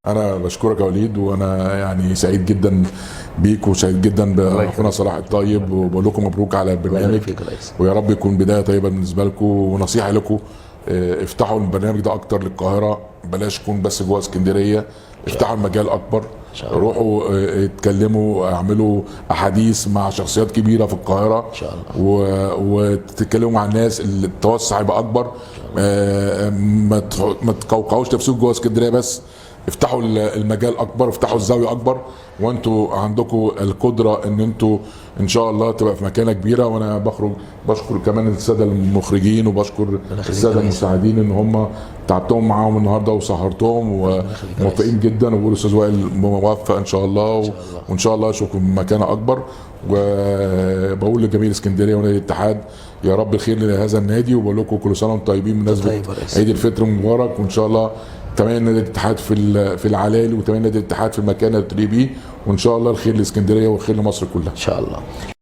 انا بشكرك يا وليد، وانا يعني سعيد جدا بيك وسعيد جدا باخونا صلاح الطيب، وبقول لكم مبروك على البرنامج، ويا رب يكون بدايه طيبه بالنسبه لكم. ونصيحه لكم، افتحوا البرنامج ده اكتر للقاهره، بلاش يكون بس جوه اسكندريه، افتحوا المجال اكبر، روحوا اتكلموا، اعملوا احاديث مع شخصيات كبيره في القاهره ان شاء الله، وتتكلموا مع الناس، التوسع يبقى اكبر. ما تقوقعوش نفسكم جوه اسكندريه بس، افتحوا المجال اكبر، افتحوا الزاويه اكبر، وانتوا عندكم القدره ان انتوا ان شاء الله تبقى في مكانه كبيره. وانا بشكر كمان الساده المخرجين، وبشكر الساده المساعدين ان هم تعبتهم معاهم النهارده وسهرتهم، وموفقين جدا. وبقول استاذ وائل موفق ان شاء الله، وان شاء الله اشوفكم مكانه اكبر. وبقول لجميع اسكندريه ونادي الاتحاد يا رب الخير لهذا النادي، وبقول لكم كل سنه وانتم طيبين بمناسبه عيد الفطر المبارك، وان شاء الله تمام نادي الاتحاد في العلالي، وتمام نادي الاتحاد في المكان اللي تليق بيه، وان شاء الله الخير لاسكندريه والخير لمصر كلها ان شاء الله.